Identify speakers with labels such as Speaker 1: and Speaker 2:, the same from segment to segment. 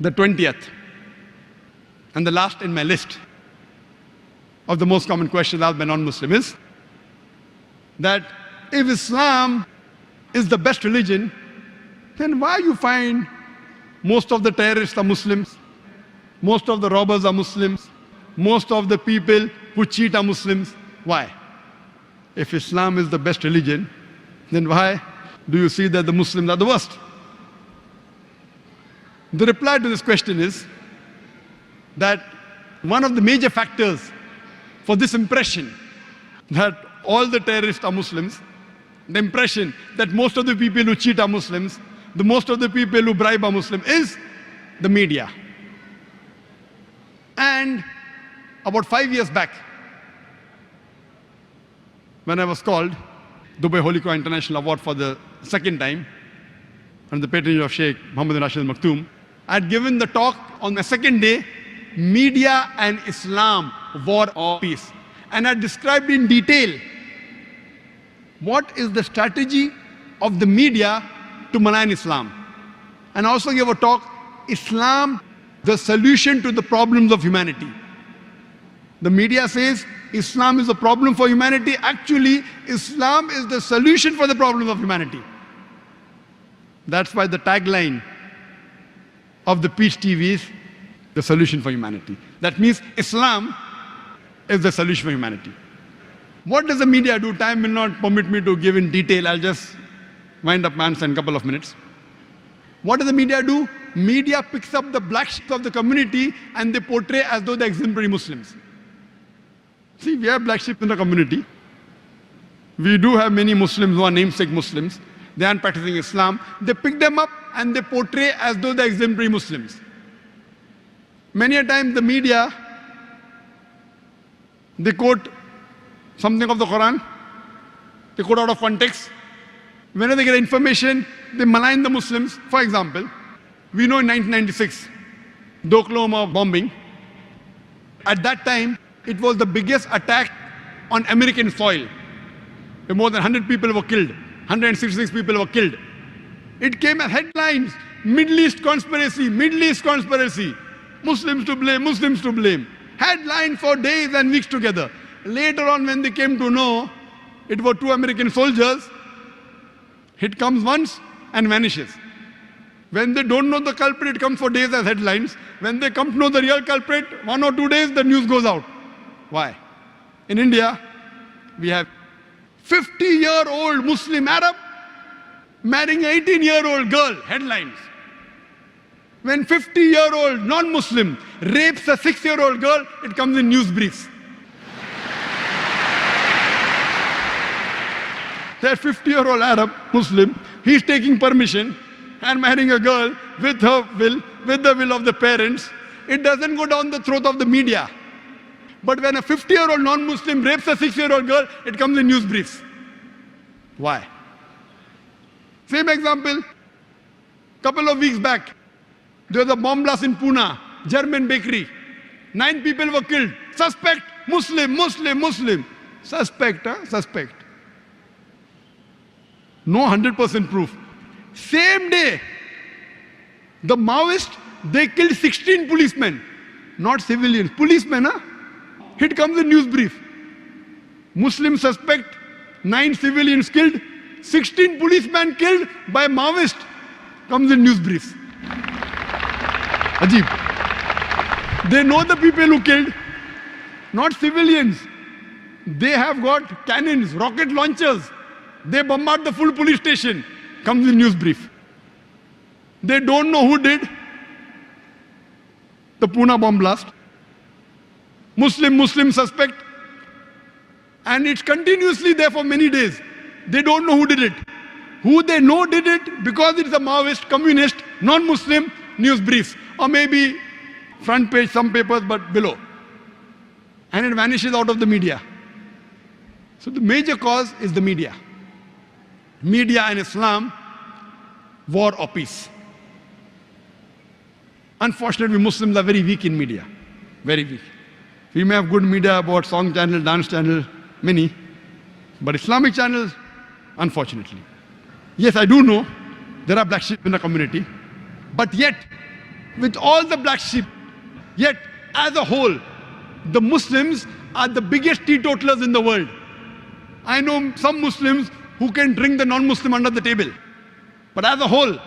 Speaker 1: The 20th, and the last in my list of the most common questions asked by non-Muslim is that if Islam is the best religion, then why you find most of the terrorists are Muslims, most of the robbers are Muslims, most of the people who cheat are Muslims? Why? If Islam is the best religion, then why do you see that the Muslims are the worst? The reply to this question is that one of the major factors for this impression that all the terrorists are Muslims, the impression that most of the people who cheat are Muslims, the most of the people who bribe are Muslim, is the media. And about 5 years back, when I was called Dubai Holy Quran International Award for the second time, under the patronage of Sheikh Muhammad bin Rashid Al Maktoum, I had given the talk on my second day, Media and Islam, War or Peace. And I described in detail what is the strategy of the media to malign Islam. And I also gave a talk, Islam, the solution to the problems of humanity. The media says Islam is a problem for humanity. Actually, Islam is the solution for the problems of humanity. That's why the tagline of the Peace TV is the solution for humanity. That means Islam is the solution for humanity. What does the media do? Time will not permit me to give in detail. I'll just wind up my answer in a couple of minutes. What does the media do? Media picks up the black sheep of the community and they portray as though they're exemplary Muslims. See, we have black sheep in the community. We do have many Muslims who are namesake Muslims. They aren't practicing Islam. They pick them up and they portray as though they're exemplary Muslims. Many a time the media, they quote something of the Quran, they quote out of context. Whenever they get information, they malign the Muslims. For example, we know in 1996, the Oklahoma bombing, at that time, it was the biggest attack on American soil. More than 100 people were killed, 166 people were killed. It came as headlines, Middle East conspiracy, Middle East conspiracy. Muslims to blame, Muslims to blame. Headline for days and weeks together. Later on, when they came to know it were 2 American soldiers, it comes once and vanishes. When they don't know the culprit, it comes for days as headlines. When they come to know the real culprit, 1 or 2 days, the news goes out. Why? In India, we have 50-year-old Muslim Arab marrying an 18-year-old girl, headlines. When 50-year-old non-Muslim rapes a 6-year-old girl, it comes in news briefs. That 50-year-old Arab Muslim, he's taking permission and marrying a girl with her will, with the will of the parents. It doesn't go down the throat of the media. But when a 50-year-old non-Muslim rapes a 6-year-old girl, it comes in news briefs. Why? Same example, couple of weeks back, there was a bomb blast in Pune, German bakery. 9 people were killed. Suspect, Muslim, Muslim, Muslim. Suspect, huh? Suspect. No 100% proof. Same day, the Maoists, they killed 16 policemen. Not civilians, policemen, huh? It comes in news brief. Muslim suspect, 9 civilians killed, 16 policemen killed by Maoist. Comes in news briefs. Ajib. They know the people who killed, not civilians. They have got cannons, rocket launchers. They bombard the full police station. Comes in news brief. They don't know who did the Pune bomb blast. Muslim suspect. And it's continuously there for many days. They don't know who did it. Who they know did it because it's a Maoist, communist, non-Muslim, news briefs. Or maybe front page, some papers, but below. And it vanishes out of the media. So the major cause is the media. Media and Islam, war or peace. Unfortunately, Muslims are very weak in media. Very weak. We may have good media about song channel, dance channel, many. But Islamic channels, unfortunately. Yes, I do know there are black sheep in the community. But yet, with all the black sheep. Yet, as a whole, the Muslims are the biggest teetotalers in the world. I know some Muslims who can drink the non-Muslim under the table. But as a whole,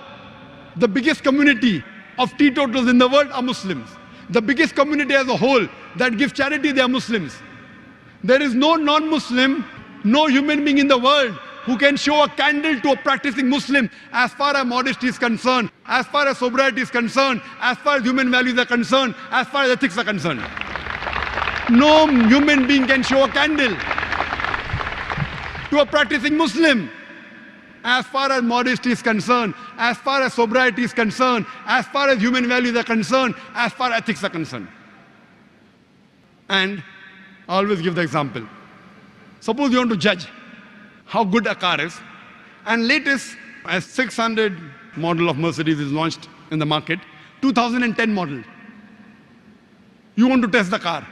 Speaker 1: the biggest community of teetotalers in the world are Muslims. The biggest community as a whole that gives charity, they are Muslims. There is no non-Muslim, no human being in the world who can show a candle to a practicing Muslim as far as modesty is concerned, as far as sobriety is concerned, as far as human values are concerned, as far as ethics are concerned. No human being can show a candle to a practicing Muslim as far as modesty is concerned, as far as sobriety is concerned, as far as human values are concerned, as far as ethics are concerned. And I always give the example. Suppose you want to judge how good a car is, and latest S600 model of Mercedes is launched in the market, 2010 model. You want to test the car.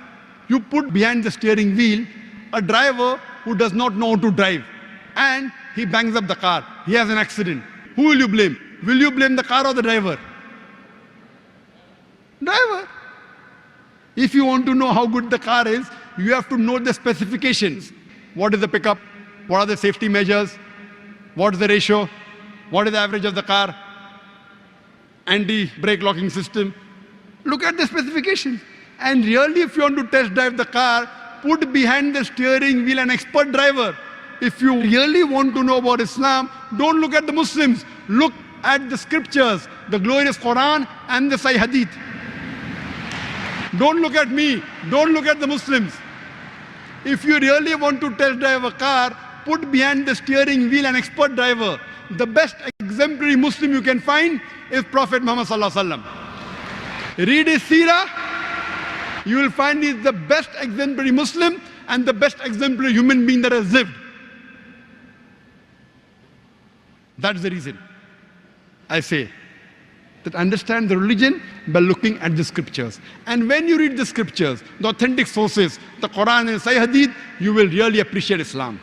Speaker 1: You put behind the steering wheel a driver who does not know how to drive, and he bangs up the car. He has an accident. Who will you blame? Will you blame the car or the driver? Driver. If you want to know how good the car is, you have to know the specifications. What is the pickup? What are the safety measures? What is the ratio? What is the average of the car? Anti-brake locking system. Look at the specifications. And really, if you want to test drive the car, put behind the steering wheel an expert driver. If you really want to know about Islam, don't look at the Muslims. Look at the scriptures, the glorious Quran and the Sahih Hadith. Don't look at me. Don't look at the Muslims. If you really want to test drive a car, put behind the steering wheel an expert driver. The best exemplary Muslim you can find is Prophet Muhammad Sallallahu Alaihi Wasallam. Read his seerah, you will find he's the best exemplary Muslim and the best exemplary human being that has lived. That's the reason I say that understand the religion by looking at the scriptures. And when you read the scriptures, the authentic sources, the Quran and Sahih Hadith, you will really appreciate Islam.